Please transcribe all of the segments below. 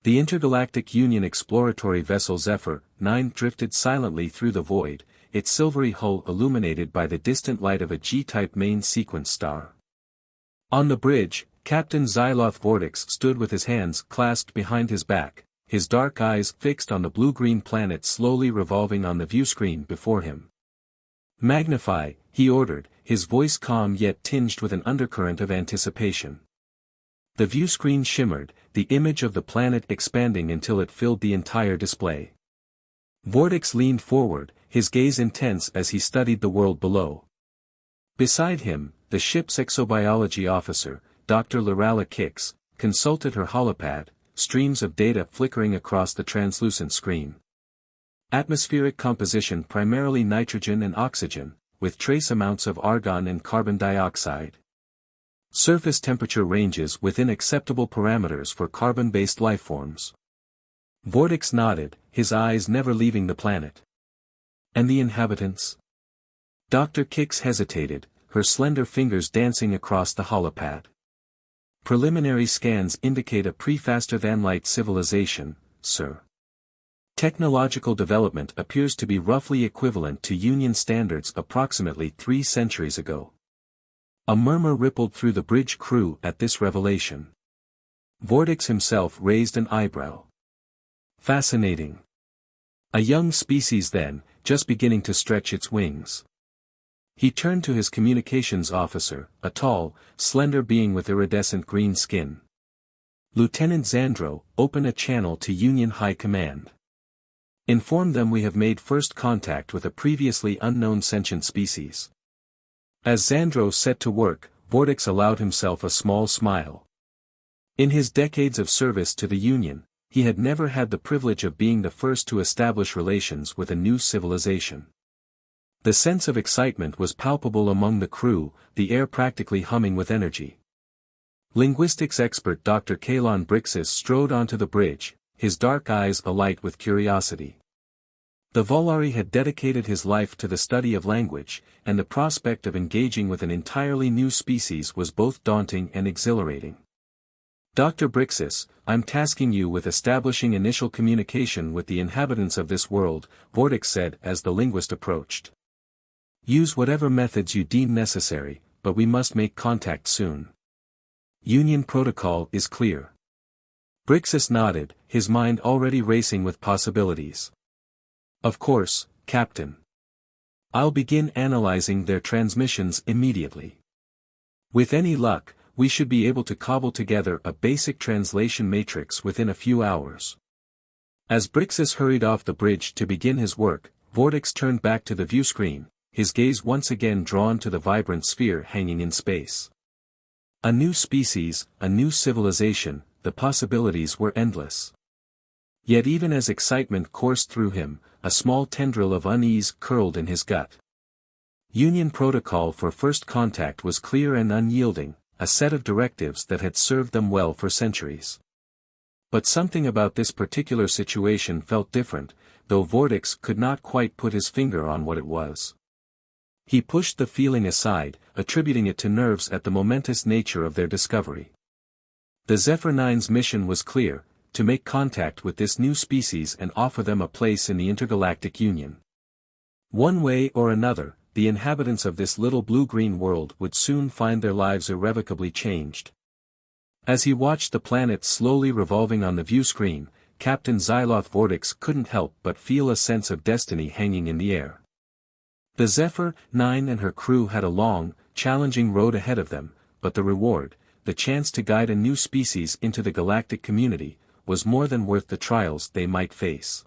The Intergalactic Union exploratory vessel Zephyr 9 drifted silently through the void, its silvery hull illuminated by the distant light of a G-type main sequence star. On the bridge, Captain Xyloth Vortex stood with his hands clasped behind his back, his dark eyes fixed on the blue-green planet slowly revolving on the viewscreen before him. "Magnify," he ordered, his voice calm yet tinged with an undercurrent of anticipation. The viewscreen shimmered, the image of the planet expanding until it filled the entire display. Vortex leaned forward, his gaze intense as he studied the world below. Beside him, the ship's exobiology officer, Dr. Lorala Kix, consulted her holopad, streams of data flickering across the translucent screen. Atmospheric composition primarily nitrogen and oxygen, with trace amounts of argon and carbon dioxide. Surface temperature ranges within acceptable parameters for carbon-based lifeforms. Vortex nodded, his eyes never leaving the planet. And the inhabitants? Dr. Kix hesitated, her slender fingers dancing across the holopad. Preliminary scans indicate a pre-faster-than-light civilization, sir. Technological development appears to be roughly equivalent to Union standards approximately 3 centuries ago. A murmur rippled through the bridge crew at this revelation. Vortex himself raised an eyebrow. Fascinating. A young species then, just beginning to stretch its wings. He turned to his communications officer, a tall, slender being with iridescent green skin. "Lieutenant Xandro, open a channel to Union High Command. Inform them we have made first contact with a previously unknown sentient species." As Xandro set to work, Vortex allowed himself a small smile. In his decades of service to the Union, he had never had the privilege of being the first to establish relations with a new civilization. The sense of excitement was palpable among the crew, the air practically humming with energy. Linguistics expert Dr. Kalon Brixis strode onto the bridge, his dark eyes alight with curiosity. The Volari had dedicated his life to the study of language, and the prospect of engaging with an entirely new species was both daunting and exhilarating. "Dr. Brixis, I'm tasking you with establishing initial communication with the inhabitants of this world," Vortex said as the linguist approached. "Use whatever methods you deem necessary, but we must make contact soon. Union protocol is clear." Brixis nodded, his mind already racing with possibilities. "Of course, Captain. I'll begin analyzing their transmissions immediately. With any luck, we should be able to cobble together a basic translation matrix within a few hours." As Brixis hurried off the bridge to begin his work, Vortex turned back to the viewscreen, his gaze once again drawn to the vibrant sphere hanging in space. A new species, a new civilization, the possibilities were endless. Yet even as excitement coursed through him, a small tendril of unease curled in his gut. Union protocol for first contact was clear and unyielding, a set of directives that had served them well for centuries. But something about this particular situation felt different, though Vortex could not quite put his finger on what it was. He pushed the feeling aside, attributing it to nerves at the momentous nature of their discovery. The Zephyr 9's mission was clear, to make contact with this new species and offer them a place in the Intergalactic Union. One way or another, the inhabitants of this little blue-green world would soon find their lives irrevocably changed. As he watched the planet slowly revolving on the viewscreen, Captain Xyloth Vortex couldn't help but feel a sense of destiny hanging in the air. The Zephyr 9 and her crew had a long, challenging road ahead of them, but the reward, the chance to guide a new species into the galactic community, was more than worth the trials they might face.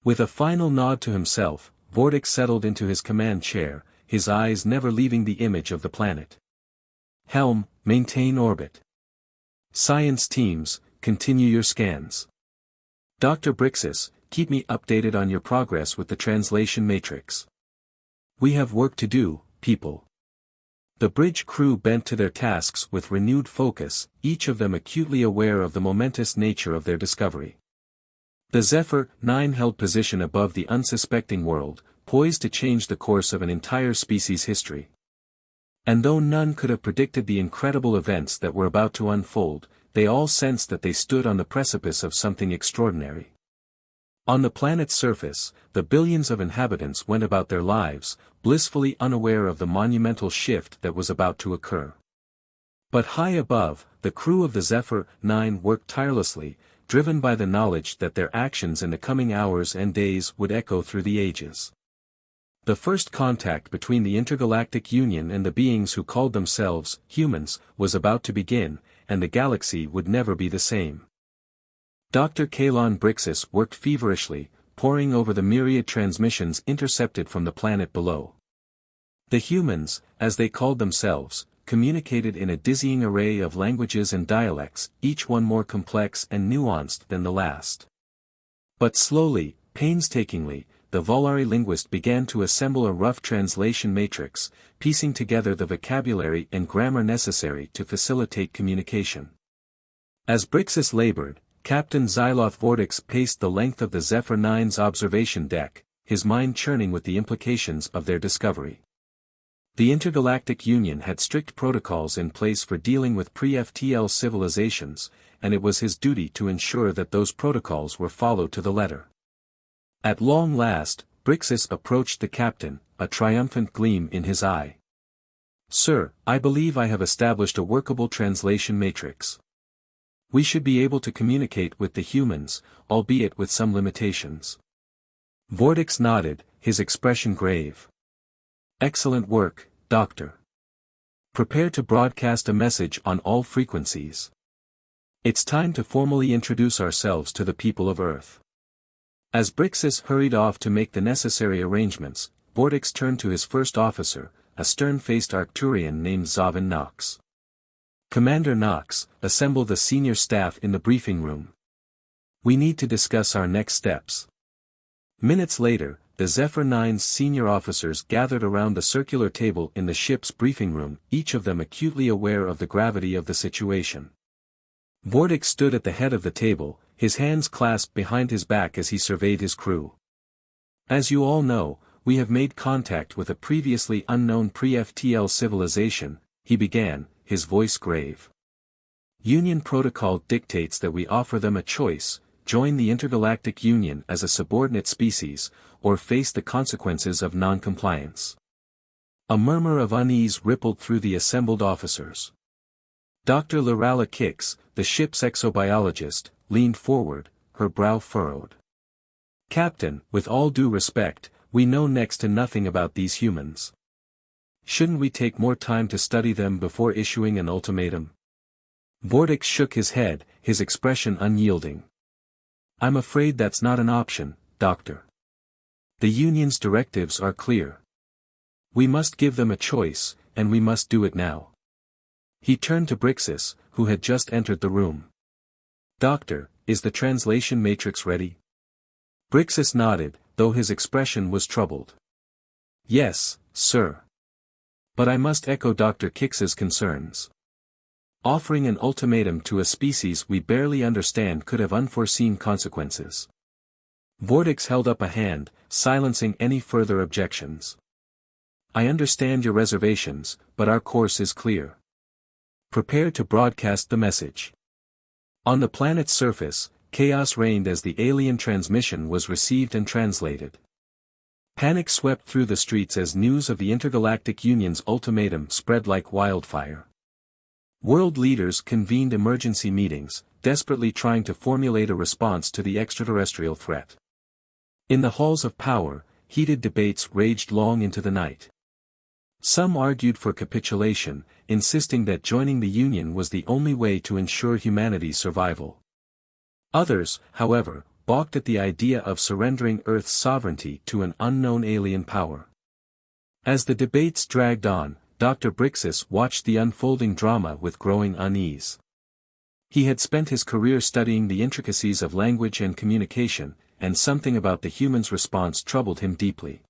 With a final nod to himself, Vortex settled into his command chair, his eyes never leaving the image of the planet. "Helm, maintain orbit. Science teams, continue your scans. Dr. Brixis, keep me updated on your progress with the translation matrix. We have work to do, people." The bridge crew bent to their tasks with renewed focus, each of them acutely aware of the momentous nature of their discovery. The Zephyr 9 held position above the unsuspecting world, poised to change the course of an entire species' history. And though none could have predicted the incredible events that were about to unfold, they all sensed that they stood on the precipice of something extraordinary. On the planet's surface, the billions of inhabitants went about their lives, blissfully unaware of the monumental shift that was about to occur. But high above, the crew of the Zephyr 9 worked tirelessly, driven by the knowledge that their actions in the coming hours and days would echo through the ages. The first contact between the Intergalactic Union and the beings who called themselves humans was about to begin, and the galaxy would never be the same. Dr. Kalon Brixis worked feverishly, poring over the myriad transmissions intercepted from the planet below. The humans, as they called themselves, communicated in a dizzying array of languages and dialects, each one more complex and nuanced than the last. But slowly, painstakingly, the Volari linguist began to assemble a rough translation matrix, piecing together the vocabulary and grammar necessary to facilitate communication. As Brixis labored, Captain Xyloth Vortex paced the length of the Zephyr 9's observation deck, his mind churning with the implications of their discovery. The Intergalactic Union had strict protocols in place for dealing with pre-FTL civilizations, and it was his duty to ensure that those protocols were followed to the letter. At long last, Brixis approached the captain, a triumphant gleam in his eye. "Sir, I believe I have established a workable translation matrix. We should be able to communicate with the humans, albeit with some limitations." Vortex nodded, his expression grave. "Excellent work, Doctor. Prepare to broadcast a message on all frequencies. It's time to formally introduce ourselves to the people of Earth." As Brixis hurried off to make the necessary arrangements, Vortex turned to his first officer, a stern-faced Arcturian named Zavin Knox. "Commander Knox, assemble the senior staff in the briefing room. We need to discuss our next steps." Minutes later, the Zephyr 9's senior officers gathered around the circular table in the ship's briefing room, each of them acutely aware of the gravity of the situation. Vortex stood at the head of the table, his hands clasped behind his back as he surveyed his crew. "As you all know, we have made contact with a previously unknown pre-FTL civilization," he began, his voice grave. "Union protocol dictates that we offer them a choice: join the Intergalactic Union as a subordinate species, or face the consequences of non-compliance." A murmur of unease rippled through the assembled officers. Dr. Lorala Kix, the ship's exobiologist, leaned forward, her brow furrowed. "Captain, with all due respect, we know next to nothing about these humans. Shouldn't we take more time to study them before issuing an ultimatum?" Vortex shook his head, his expression unyielding. "I'm afraid that's not an option, Doctor. The Union's directives are clear. We must give them a choice, and we must do it now." He turned to Brixis, who had just entered the room. "Doctor, is the translation matrix ready?" Brixis nodded, though his expression was troubled. "Yes, sir. But I must echo Dr. Kix's concerns. Offering an ultimatum to a species we barely understand could have unforeseen consequences." Vortex held up a hand, silencing any further objections. "I understand your reservations, but our course is clear. Prepare to broadcast the message." On the planet's surface, chaos reigned as the alien transmission was received and translated. Panic swept through the streets as news of the Intergalactic Union's ultimatum spread like wildfire. World leaders convened emergency meetings, desperately trying to formulate a response to the extraterrestrial threat. In the halls of power, heated debates raged long into the night. Some argued for capitulation, insisting that joining the Union was the only way to ensure humanity's survival. Others, however, balked at the idea of surrendering Earth's sovereignty to an unknown alien power. As the debates dragged on, Dr. Brixis watched the unfolding drama with growing unease. He had spent his career studying the intricacies of language and communication, and something about the human's response troubled him deeply.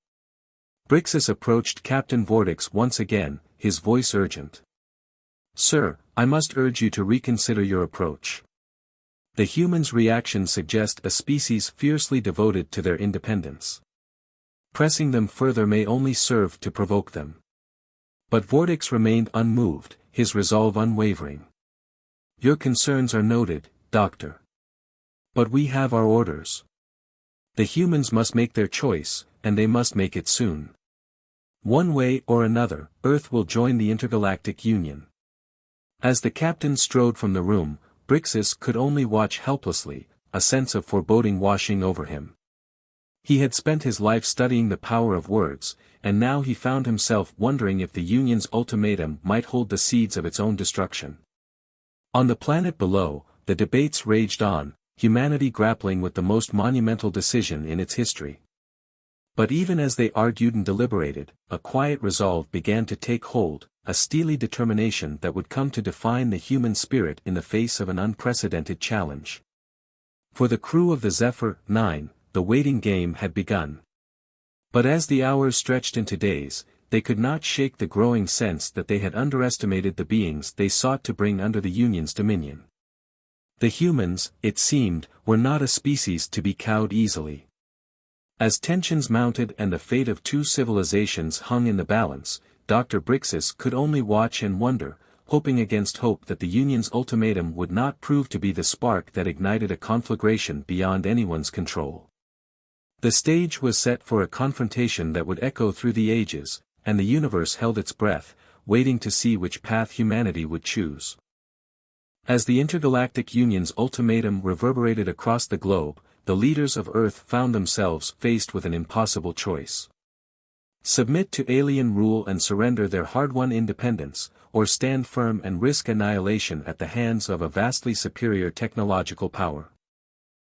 Brixis approached Captain Vortex once again, his voice urgent. "Sir, I must urge you to reconsider your approach. The humans' reactions suggest a species fiercely devoted to their independence. Pressing them further may only serve to provoke them." But Vortex remained unmoved, his resolve unwavering. Your concerns are noted, Doctor. But we have our orders. The humans must make their choice, and they must make it soon. One way or another, Earth will join the Intergalactic Union. As the captain strode from the room, Brixus could only watch helplessly, a sense of foreboding washing over him. He had spent his life studying the power of words, and now he found himself wondering if the Union's ultimatum might hold the seeds of its own destruction. On the planet below, the debates raged on, humanity grappling with the most monumental decision in its history. But even as they argued and deliberated, a quiet resolve began to take hold, a steely determination that would come to define the human spirit in the face of an unprecedented challenge. For the crew of the Zephyr 9, the waiting game had begun. But as the hours stretched into days, they could not shake the growing sense that they had underestimated the beings they sought to bring under the Union's dominion. The humans, it seemed, were not a species to be cowed easily. As tensions mounted and the fate of two civilizations hung in the balance, Dr. Brixus could only watch and wonder, hoping against hope that the Union's ultimatum would not prove to be the spark that ignited a conflagration beyond anyone's control. The stage was set for a confrontation that would echo through the ages, and the universe held its breath, waiting to see which path humanity would choose. As the Intergalactic Union's ultimatum reverberated across the globe, the leaders of Earth found themselves faced with an impossible choice. Submit to alien rule and surrender their hard-won independence, or stand firm and risk annihilation at the hands of a vastly superior technological power.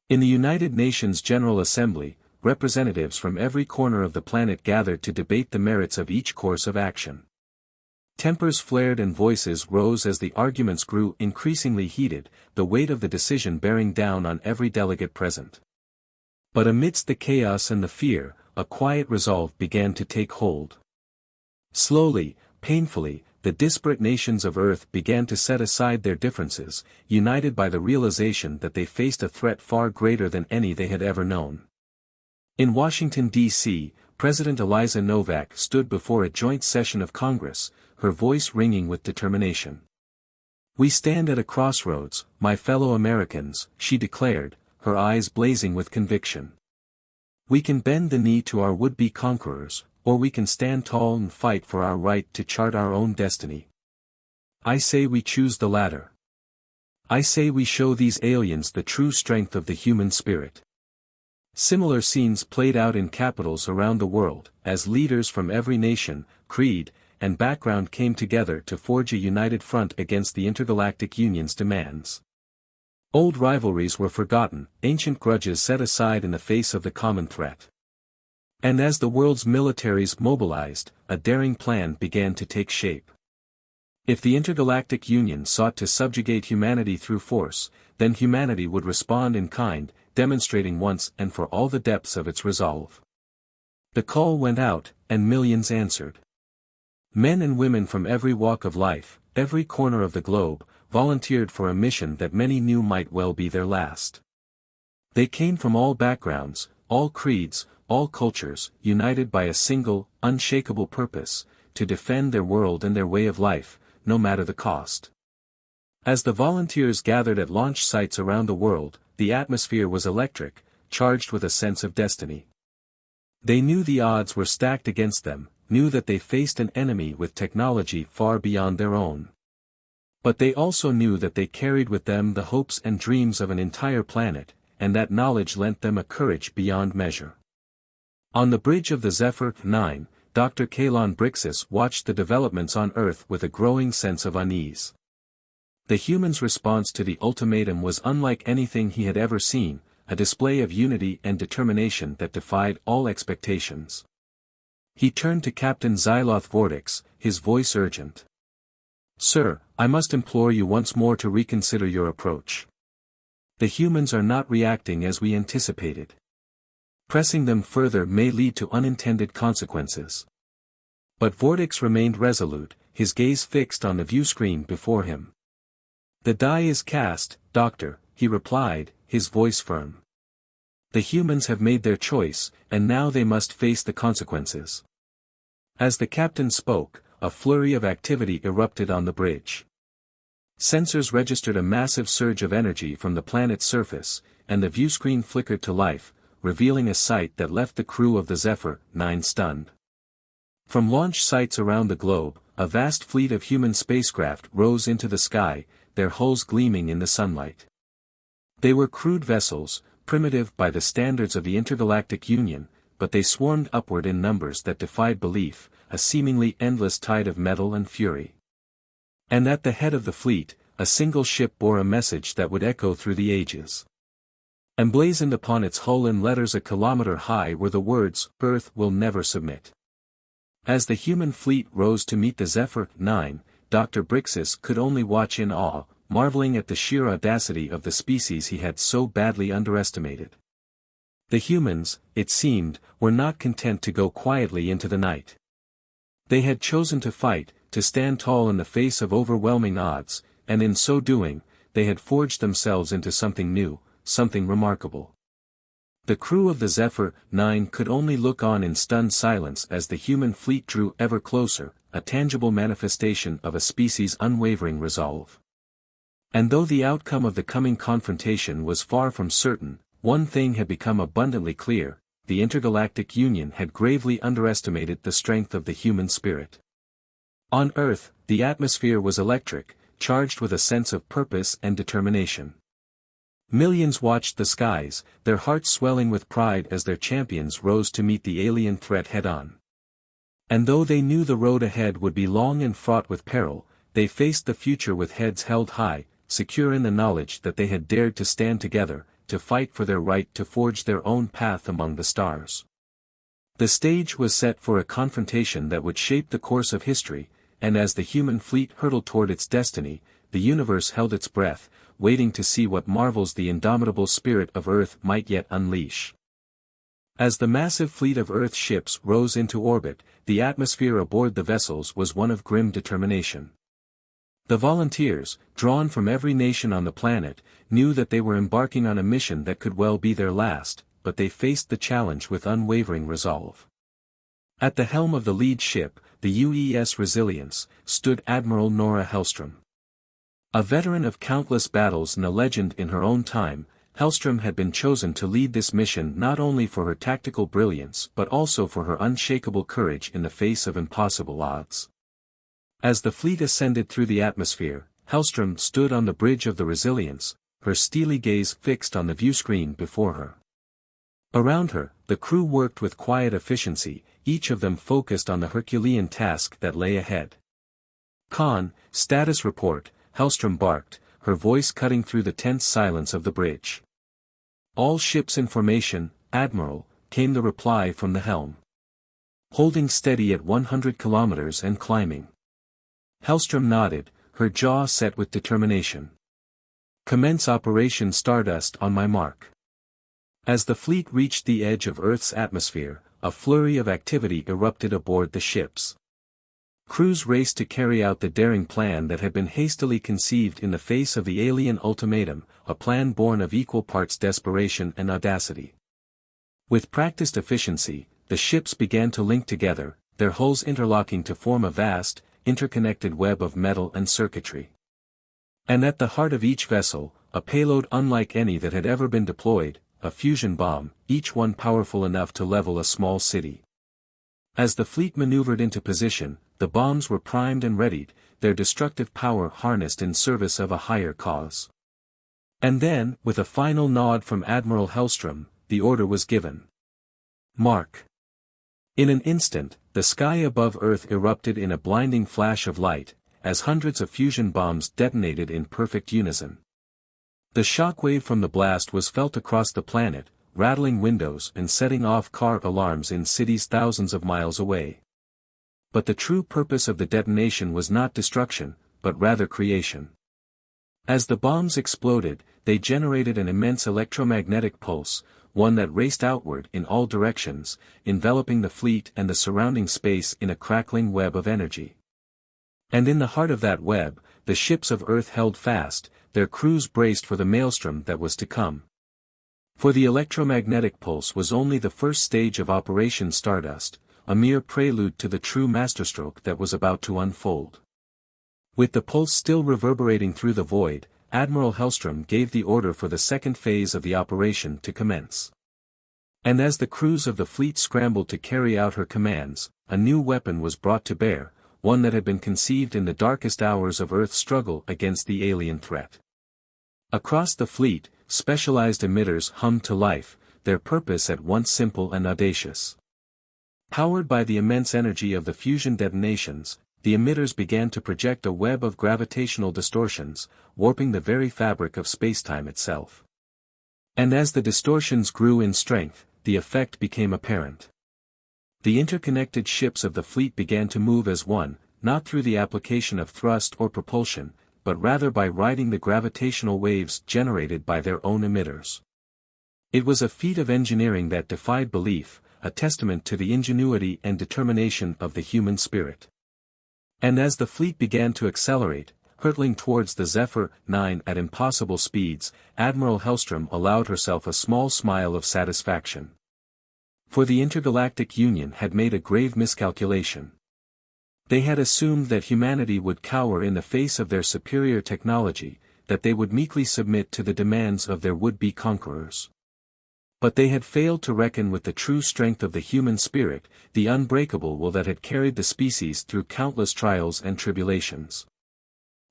In the United Nations General Assembly, representatives from every corner of the planet gathered to debate the merits of each course of action. Tempers flared and voices rose as the arguments grew increasingly heated, the weight of the decision bearing down on every delegate present. But amidst the chaos and the fear, a quiet resolve began to take hold. Slowly, painfully, the disparate nations of Earth began to set aside their differences, united by the realization that they faced a threat far greater than any they had ever known. In Washington, D.C., President Eliza Novak stood before a joint session of Congress, her voice ringing with determination. "We stand at a crossroads, my fellow Americans," she declared, her eyes blazing with conviction. "We can bend the knee to our would-be conquerors, or we can stand tall and fight for our right to chart our own destiny. I say we choose the latter. I say we show these aliens the true strength of the human spirit." Similar scenes played out in capitals around the world, as leaders from every nation, creed, and background came together to forge a united front against the Intergalactic Union's demands. Old rivalries were forgotten, ancient grudges set aside in the face of the common threat. And as the world's militaries mobilized, a daring plan began to take shape. If the Intergalactic Union sought to subjugate humanity through force, then humanity would respond in kind, demonstrating once and for all the depths of its resolve. The call went out, and millions answered. Men and women from every walk of life, every corner of the globe, volunteered for a mission that many knew might well be their last. They came from all backgrounds, all creeds, all cultures, united by a single, unshakable purpose, to defend their world and their way of life, no matter the cost. As the volunteers gathered at launch sites around the world, the atmosphere was electric, charged with a sense of destiny. They knew the odds were stacked against them, knew that they faced an enemy with technology far beyond their own. But they also knew that they carried with them the hopes and dreams of an entire planet, and that knowledge lent them a courage beyond measure. On the bridge of the Zephyr 9, Dr. Kalon Brixus watched the developments on Earth with a growing sense of unease. The humans' response to the ultimatum was unlike anything he had ever seen, a display of unity and determination that defied all expectations. He turned to Captain Xyloth Vortex, his voice urgent. "Sir, I must implore you once more to reconsider your approach. The humans are not reacting as we anticipated. Pressing them further may lead to unintended consequences." But Vortex remained resolute, his gaze fixed on the viewscreen before him. "The die is cast, Doctor," he replied, his voice firm. "The humans have made their choice, and now they must face the consequences." As the captain spoke, a flurry of activity erupted on the bridge. Sensors registered a massive surge of energy from the planet's surface, and the viewscreen flickered to life, revealing a sight that left the crew of the Zephyr 9 stunned. From launch sites around the globe, a vast fleet of human spacecraft rose into the sky, their hulls gleaming in the sunlight. They were crude vessels, primitive by the standards of the Intergalactic Union, but they swarmed upward in numbers that defied belief, a seemingly endless tide of metal and fury. And at the head of the fleet, a single ship bore a message that would echo through the ages. Emblazoned upon its hull in letters a kilometer high were the words, "Earth will never submit." As the human fleet rose to meet the Zephyr 9, Dr. Brixis could only watch in awe, marveling at the sheer audacity of the species he had so badly underestimated. The humans, it seemed, were not content to go quietly into the night. They had chosen to fight, to stand tall in the face of overwhelming odds, and in so doing, they had forged themselves into something new, something remarkable. The crew of the Zephyr 9 could only look on in stunned silence as the human fleet drew ever closer, a tangible manifestation of a species' unwavering resolve. And though the outcome of the coming confrontation was far from certain, one thing had become abundantly clear: the Intergalactic Union had gravely underestimated the strength of the human spirit. On Earth, the atmosphere was electric, charged with a sense of purpose and determination. Millions watched the skies, their hearts swelling with pride as their champions rose to meet the alien threat head-on. And though they knew the road ahead would be long and fraught with peril, they faced the future with heads held high, secure in the knowledge that they had dared to stand together, to fight for their right to forge their own path among the stars. The stage was set for a confrontation that would shape the course of history, and as the human fleet hurtled toward its destiny, the universe held its breath, waiting to see what marvels the indomitable spirit of Earth might yet unleash. As the massive fleet of Earth ships rose into orbit, the atmosphere aboard the vessels was one of grim determination. The volunteers, drawn from every nation on the planet, knew that they were embarking on a mission that could well be their last, but they faced the challenge with unwavering resolve. At the helm of the lead ship, the UES Resilience, stood Admiral Nora Hellstrom. A veteran of countless battles and a legend in her own time, Hellstrom had been chosen to lead this mission not only for her tactical brilliance but also for her unshakable courage in the face of impossible odds. As the fleet ascended through the atmosphere, Hellstrom stood on the bridge of the Resilience, her steely gaze fixed on the viewscreen before her. Around her, the crew worked with quiet efficiency, each of them focused on the Herculean task that lay ahead. "Con, status report," Hellstrom barked, her voice cutting through the tense silence of the bridge. "All ships in formation, Admiral," came the reply from the helm. "Holding steady at 100 kilometers and climbing." Hellstrom nodded, her jaw set with determination. "Commence Operation Stardust on my mark." As the fleet reached the edge of Earth's atmosphere, a flurry of activity erupted aboard the ships. Crews raced to carry out the daring plan that had been hastily conceived in the face of the alien ultimatum, a plan born of equal parts desperation and audacity. With practiced efficiency, the ships began to link together, their hulls interlocking to form a vast, interconnected web of metal and circuitry. And at the heart of each vessel, a payload unlike any that had ever been deployed, a fusion bomb, each one powerful enough to level a small city. As the fleet maneuvered into position, the bombs were primed and readied, their destructive power harnessed in service of a higher cause. And then, with a final nod from Admiral Hellstrom, the order was given. Mark. In an instant, the sky above Earth erupted in a blinding flash of light, as hundreds of fusion bombs detonated in perfect unison. The shockwave from the blast was felt across the planet, rattling windows and setting off car alarms in cities thousands of miles away. But the true purpose of the detonation was not destruction, but rather creation. As the bombs exploded, they generated an immense electromagnetic pulse, one that raced outward in all directions, enveloping the fleet and the surrounding space in a crackling web of energy. And in the heart of that web, the ships of Earth held fast, their crews braced for the maelstrom that was to come. For the electromagnetic pulse was only the first stage of Operation Stardust, a mere prelude to the true masterstroke that was about to unfold. With the pulse still reverberating through the void, Admiral Hellstrom gave the order for the second phase of the operation to commence. And as the crews of the fleet scrambled to carry out her commands, a new weapon was brought to bear, one that had been conceived in the darkest hours of Earth's struggle against the alien threat. Across the fleet, specialized emitters hummed to life, their purpose at once simple and audacious. Powered by the immense energy of the fusion detonations, the emitters began to project a web of gravitational distortions, warping the very fabric of spacetime itself. And as the distortions grew in strength, the effect became apparent. The interconnected ships of the fleet began to move as one, not through the application of thrust or propulsion, but rather by riding the gravitational waves generated by their own emitters. It was a feat of engineering that defied belief, a testament to the ingenuity and determination of the human spirit. And as the fleet began to accelerate, hurtling towards the Zephyr 9 at impossible speeds, Admiral Hellstrom allowed herself a small smile of satisfaction. For the Intergalactic Union had made a grave miscalculation. They had assumed that humanity would cower in the face of their superior technology, that they would meekly submit to the demands of their would-be conquerors. But they had failed to reckon with the true strength of the human spirit, the unbreakable will that had carried the species through countless trials and tribulations.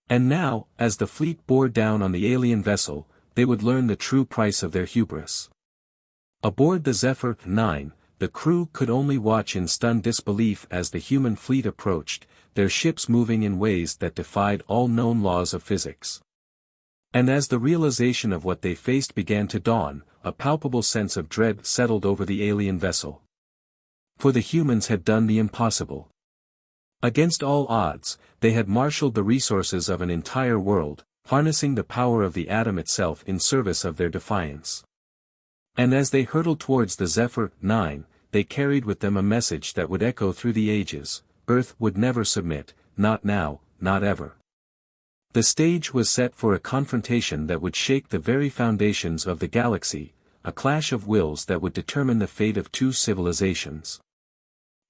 And now, as the fleet bore down on the alien vessel, they would learn the true price of their hubris. Aboard the Zephyr 9, the crew could only watch in stunned disbelief as the human fleet approached, their ships moving in ways that defied all known laws of physics. And as the realization of what they faced began to dawn, a palpable sense of dread settled over the alien vessel. For the humans had done the impossible. Against all odds, they had marshaled the resources of an entire world, harnessing the power of the atom itself in service of their defiance. And as they hurtled towards the Zephyr 9, they carried with them a message that would echo through the ages: Earth would never submit, not now, not ever. The stage was set for a confrontation that would shake the very foundations of the galaxy, a clash of wills that would determine the fate of two civilizations.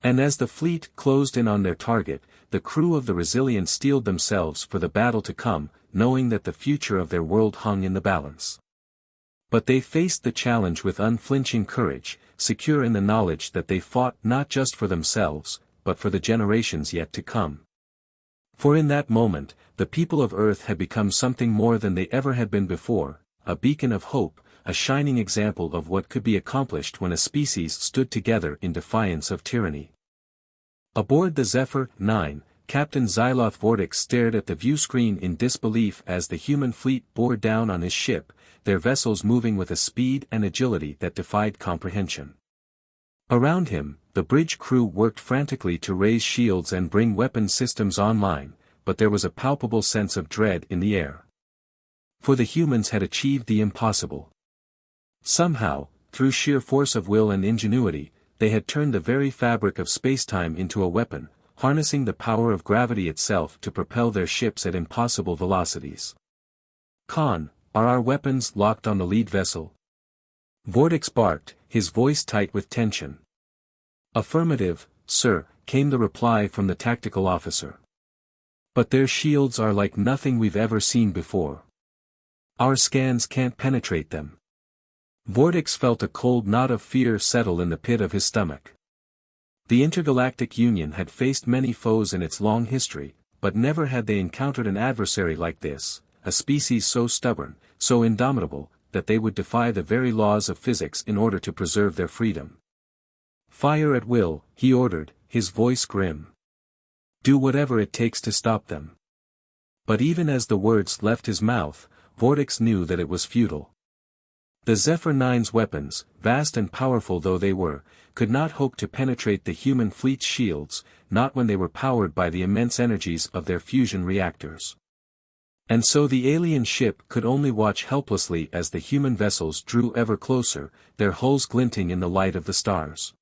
And as the fleet closed in on their target, the crew of the Resilient steeled themselves for the battle to come, knowing that the future of their world hung in the balance. But they faced the challenge with unflinching courage, secure in the knowledge that they fought not just for themselves, but for the generations yet to come. For in that moment, the people of Earth had become something more than they ever had been before, a beacon of hope, a shining example of what could be accomplished when a species stood together in defiance of tyranny. Aboard the Zephyr 9, Captain Xyloth Vortex stared at the view screen in disbelief as the human fleet bore down on his ship, their vessels moving with a speed and agility that defied comprehension. Around him, the bridge crew worked frantically to raise shields and bring weapon systems online, but there was a palpable sense of dread in the air. For the humans had achieved the impossible. Somehow, through sheer force of will and ingenuity, they had turned the very fabric of spacetime into a weapon, harnessing the power of gravity itself to propel their ships at impossible velocities. Khan, are our weapons locked on the lead vessel? Vortex barked, his voice tight with tension. Affirmative, sir, came the reply from the tactical officer. But their shields are like nothing we've ever seen before. Our scans can't penetrate them. Vortex felt a cold knot of fear settle in the pit of his stomach. The Intergalactic Union had faced many foes in its long history, but never had they encountered an adversary like this, a species so stubborn, so indomitable, that they would defy the very laws of physics in order to preserve their freedom. Fire at will, he ordered, his voice grim. Do whatever it takes to stop them. But even as the words left his mouth, Vortex knew that it was futile. The Zephyr 9's weapons, vast and powerful though they were, could not hope to penetrate the human fleet's shields, not when they were powered by the immense energies of their fusion reactors. And so the alien ship could only watch helplessly as the human vessels drew ever closer, their hulls glinting in the light of the stars.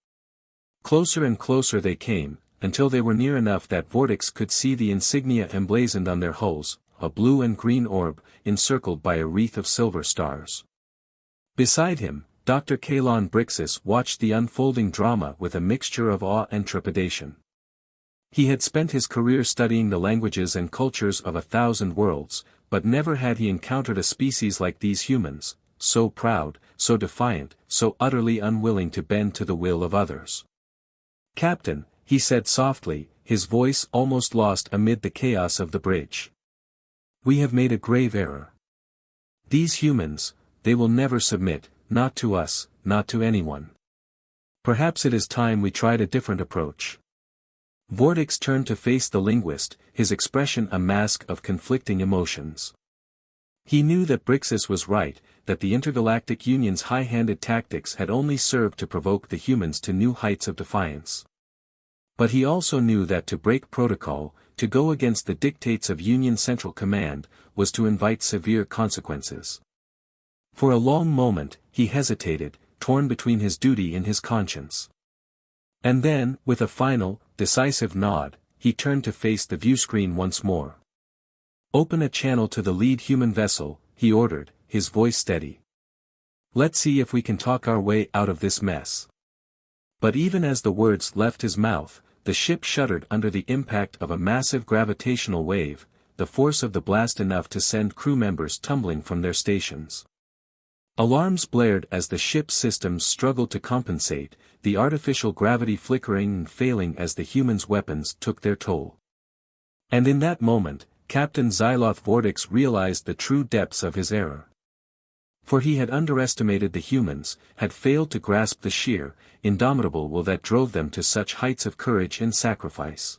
Closer and closer they came, until they were near enough that Vortex could see the insignia emblazoned on their hulls, a blue and green orb, encircled by a wreath of silver stars. Beside him, Dr. Kalon Brixis watched the unfolding drama with a mixture of awe and trepidation. He had spent his career studying the languages and cultures of 1,000 worlds, but never had he encountered a species like these humans, so proud, so defiant, so utterly unwilling to bend to the will of others. "Captain," he said softly, his voice almost lost amid the chaos of the bridge. "We have made a grave error. These humans, they will never submit, not to us, not to anyone. Perhaps it is time we tried a different approach." Vortex turned to face the linguist, his expression a mask of conflicting emotions. He knew that Brixus was right, that the Intergalactic Union's high-handed tactics had only served to provoke the humans to new heights of defiance. But he also knew that to break protocol, to go against the dictates of Union Central Command, was to invite severe consequences. For a long moment, he hesitated, torn between his duty and his conscience. And then, with a final, decisive nod, he turned to face the viewscreen once more. "Open a channel to the lead human vessel," he ordered, his voice steady. "Let's see if we can talk our way out of this mess." But even as the words left his mouth, the ship shuddered under the impact of a massive gravitational wave, the force of the blast enough to send crew members tumbling from their stations. Alarms blared as the ship's systems struggled to compensate, the artificial gravity flickering and failing as the humans' weapons took their toll. And in that moment, Captain Xyloth Vortex realized the true depths of his error. For he had underestimated the humans, had failed to grasp the sheer, indomitable will that drove them to such heights of courage and sacrifice.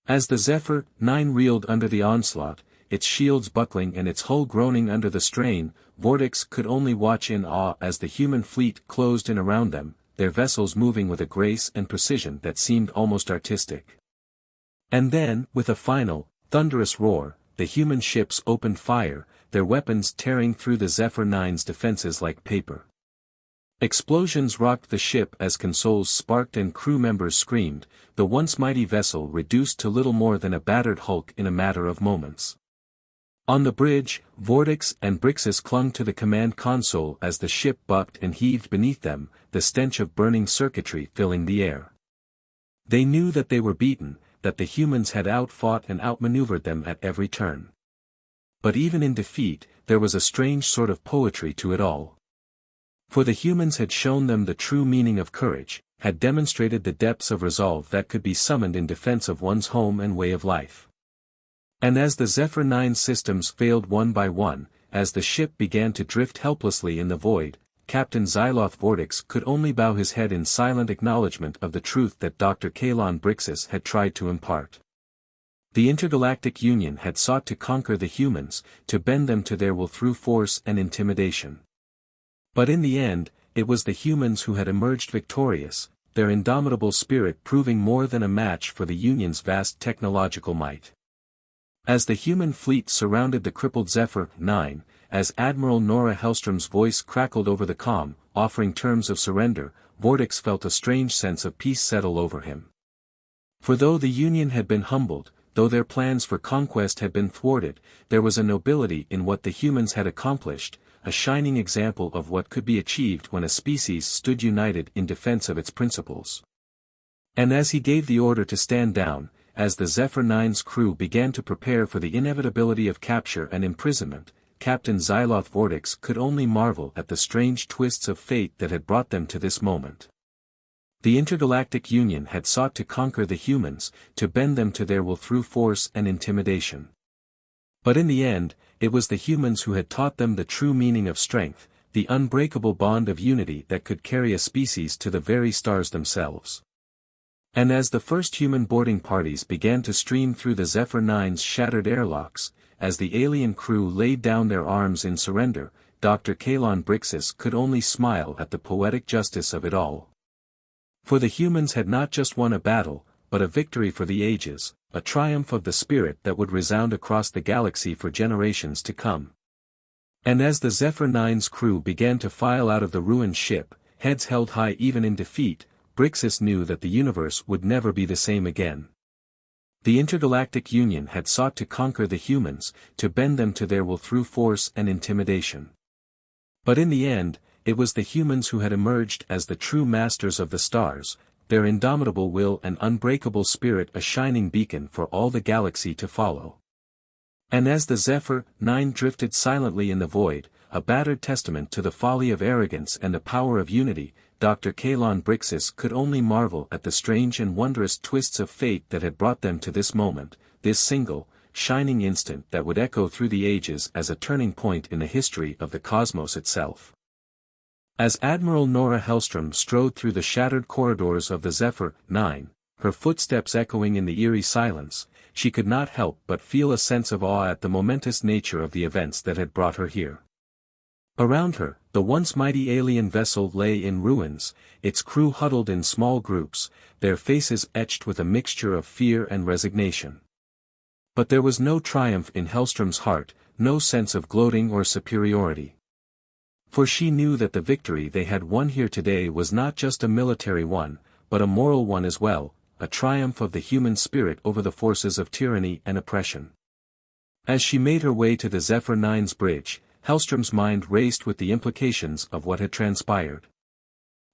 As the Zephyr 9 reeled under the onslaught, its shields buckling and its hull groaning under the strain, Vortex could only watch in awe as the human fleet closed in around them, their vessels moving with a grace and precision that seemed almost artistic. And then, with a final, thunderous roar, the human ships opened fire, their weapons tearing through the Zephyr 9's defenses like paper. Explosions rocked the ship as consoles sparked and crew members screamed, the once mighty vessel reduced to little more than a battered hulk in a matter of moments. On the bridge, Vortex and Brixus clung to the command console as the ship bucked and heaved beneath them, the stench of burning circuitry filling the air. They knew that they were beaten, that the humans had outfought and outmaneuvered them at every turn. But even in defeat, there was a strange sort of poetry to it all. For the humans had shown them the true meaning of courage, had demonstrated the depths of resolve that could be summoned in defense of one's home and way of life. And as the Zephyr 9 systems failed one by one, as the ship began to drift helplessly in the void, Captain Xyloth Vortex could only bow his head in silent acknowledgement of the truth that Dr. Kalon Brixus had tried to impart. The Intergalactic Union had sought to conquer the humans, to bend them to their will through force and intimidation. But in the end, it was the humans who had emerged victorious, their indomitable spirit proving more than a match for the Union's vast technological might. As the human fleet surrounded the crippled Zephyr 9, as Admiral Nora Hellstrom's voice crackled over the comm, offering terms of surrender, Vortex felt a strange sense of peace settle over him. For though the Union had been humbled, though their plans for conquest had been thwarted, there was a nobility in what the humans had accomplished, a shining example of what could be achieved when a species stood united in defense of its principles. And as he gave the order to stand down, as the Zephyr 9's crew began to prepare for the inevitability of capture and imprisonment, Captain Xyloth Vortex could only marvel at the strange twists of fate that had brought them to this moment. The Intergalactic Union had sought to conquer the humans, to bend them to their will through force and intimidation. But in the end, it was the humans who had taught them the true meaning of strength, the unbreakable bond of unity that could carry a species to the very stars themselves. And as the first human boarding parties began to stream through the Zephyr 9's shattered airlocks, as the alien crew laid down their arms in surrender, Dr. Kalon Brixus could only smile at the poetic justice of it all. For the humans had not just won a battle, but a victory for the ages, a triumph of the spirit that would resound across the galaxy for generations to come. And as the Zephyr 9's crew began to file out of the ruined ship, heads held high even in defeat, Brixus knew that the universe would never be the same again. The Intergalactic Union had sought to conquer the humans, to bend them to their will through force and intimidation. But in the end, it was the humans who had emerged as the true masters of the stars, their indomitable will and unbreakable spirit a shining beacon for all the galaxy to follow. And as the Zephyr 9 drifted silently in the void, a battered testament to the folly of arrogance and the power of unity, Dr. Kalon Brixis could only marvel at the strange and wondrous twists of fate that had brought them to this moment, this single, shining instant that would echo through the ages as a turning point in the history of the cosmos itself. As Admiral Nora Hellstrom strode through the shattered corridors of the Zephyr 9, her footsteps echoing in the eerie silence, she could not help but feel a sense of awe at the momentous nature of the events that had brought her here. Around her, the once mighty alien vessel lay in ruins, its crew huddled in small groups, their faces etched with a mixture of fear and resignation. But there was no triumph in Hellstrom's heart, no sense of gloating or superiority. For she knew that the victory they had won here today was not just a military one, but a moral one as well, a triumph of the human spirit over the forces of tyranny and oppression. As she made her way to the Zephyr 9's bridge, Hellstrom's mind raced with the implications of what had transpired.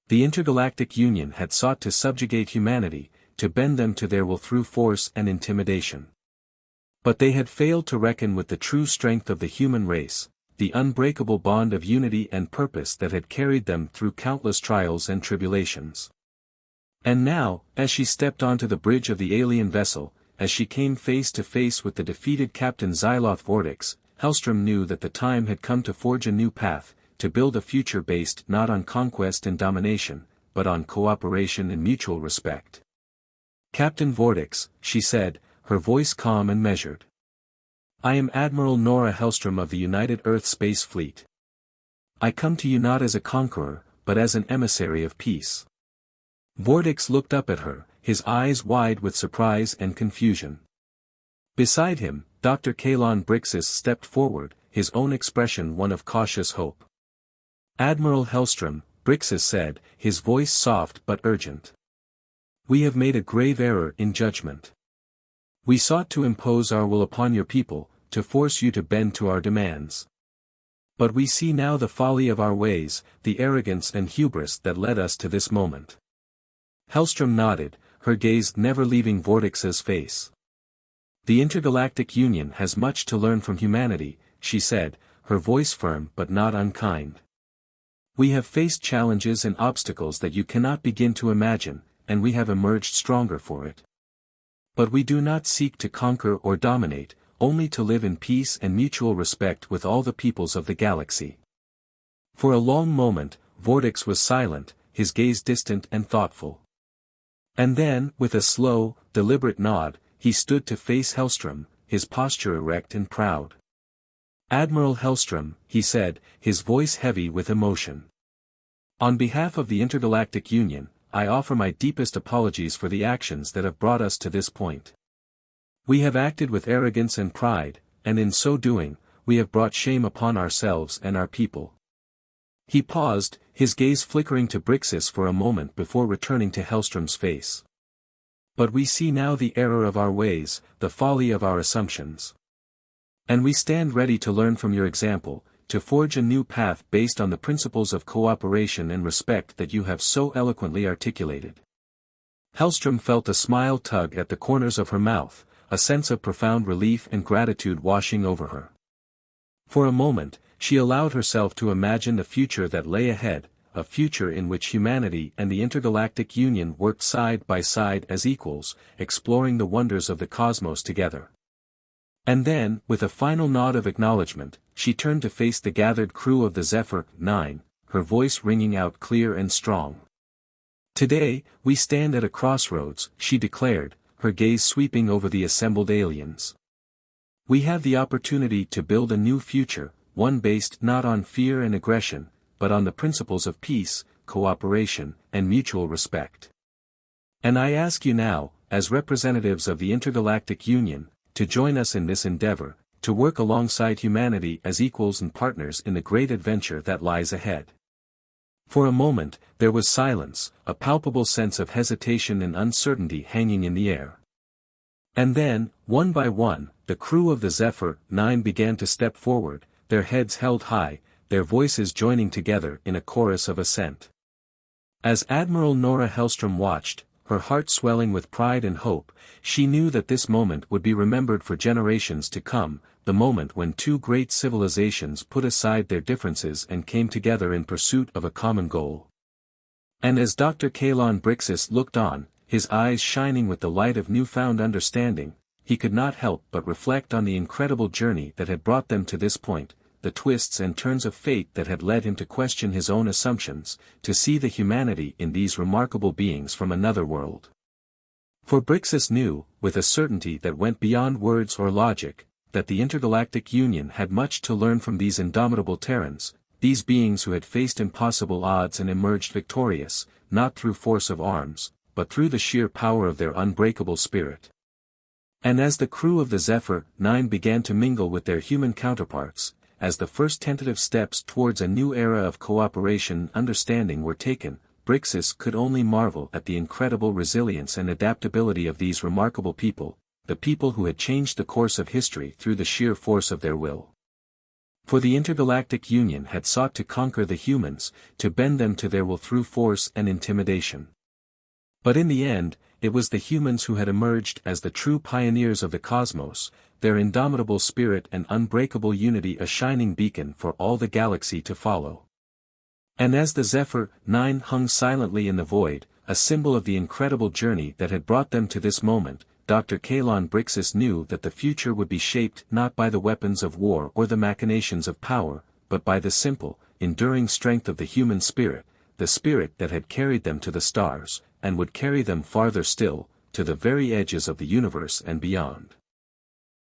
The Intergalactic Union had sought to subjugate humanity, to bend them to their will through force and intimidation. But they had failed to reckon with the true strength of the human race, the unbreakable bond of unity and purpose that had carried them through countless trials and tribulations. And now, as she stepped onto the bridge of the alien vessel, as she came face to face with the defeated Captain Xyloth Vortex, Hellstrom knew that the time had come to forge a new path, to build a future based not on conquest and domination, but on cooperation and mutual respect. "Captain Vortex," she said, her voice calm and measured. "I am Admiral Nora Hellstrom of the United Earth Space Fleet. I come to you not as a conqueror, but as an emissary of peace." Vortex looked up at her, his eyes wide with surprise and confusion. Beside him, Dr. Kalon Brixis stepped forward, his own expression one of cautious hope. "Admiral Hellstrom," Brixis said, his voice soft but urgent. "We have made a grave error in judgment. We sought to impose our will upon your people, to force you to bend to our demands. But we see now the folly of our ways, the arrogance and hubris that led us to this moment." Hellstrom nodded, her gaze never leaving Vortex's face. "The Intergalactic Union has much to learn from humanity," she said, her voice firm but not unkind. "We have faced challenges and obstacles that you cannot begin to imagine, and we have emerged stronger for it. But we do not seek to conquer or dominate, only to live in peace and mutual respect with all the peoples of the galaxy." For a long moment, Vortex was silent, his gaze distant and thoughtful. And then, with a slow, deliberate nod, he stood to face Hellstrom, his posture erect and proud. "Admiral Hellstrom," he said, his voice heavy with emotion. "On behalf of the Intergalactic Union, I offer my deepest apologies for the actions that have brought us to this point. We have acted with arrogance and pride, and in so doing, we have brought shame upon ourselves and our people." He paused, his gaze flickering to Brixis for a moment before returning to Hellstrom's face. "But we see now the error of our ways, the folly of our assumptions. And we stand ready to learn from your example, to forge a new path based on the principles of cooperation and respect that you have so eloquently articulated." Hellstrom felt a smile tug at the corners of her mouth, a sense of profound relief and gratitude washing over her. For a moment, she allowed herself to imagine the future that lay ahead, a future in which humanity and the Intergalactic Union worked side by side as equals, exploring the wonders of the cosmos together. And then, with a final nod of acknowledgement, she turned to face the gathered crew of the Zephyr 9, her voice ringing out clear and strong. "Today, we stand at a crossroads," she declared, her gaze sweeping over the assembled aliens. "We have the opportunity to build a new future, one based not on fear and aggression, but on the principles of peace, cooperation, and mutual respect. And I ask you now, as representatives of the Intergalactic Union, to join us in this endeavor, to work alongside humanity as equals and partners in the great adventure that lies ahead." For a moment, there was silence, a palpable sense of hesitation and uncertainty hanging in the air. And then, one by one, the crew of the Zephyr 9 began to step forward, their heads held high, their voices joining together in a chorus of assent. As Admiral Nora Hellstrom watched, her heart swelling with pride and hope, she knew that this moment would be remembered for generations to come, the moment when two great civilizations put aside their differences and came together in pursuit of a common goal. And as Dr. Kalon Brixis looked on, his eyes shining with the light of newfound understanding, he could not help but reflect on the incredible journey that had brought them to this point, the twists and turns of fate that had led him to question his own assumptions, to see the humanity in these remarkable beings from another world. For Brixis knew, with a certainty that went beyond words or logic, that the Intergalactic Union had much to learn from these indomitable Terrans, these beings who had faced impossible odds and emerged victorious, not through force of arms, but through the sheer power of their unbreakable spirit. And as the crew of the Zephyr 9 began to mingle with their human counterparts, as the first tentative steps towards a new era of cooperation and understanding were taken, Brixis could only marvel at the incredible resilience and adaptability of these remarkable people, the people who had changed the course of history through the sheer force of their will. For the Intergalactic Union had sought to conquer the humans, to bend them to their will through force and intimidation. But in the end, it was the humans who had emerged as the true pioneers of the cosmos, their indomitable spirit and unbreakable unity a shining beacon for all the galaxy to follow. And as the Zephyr 9 hung silently in the void, a symbol of the incredible journey that had brought them to this moment, Dr. Kalon Brixis knew that the future would be shaped not by the weapons of war or the machinations of power, but by the simple, enduring strength of the human spirit, the spirit that had carried them to the stars, and would carry them farther still, to the very edges of the universe and beyond.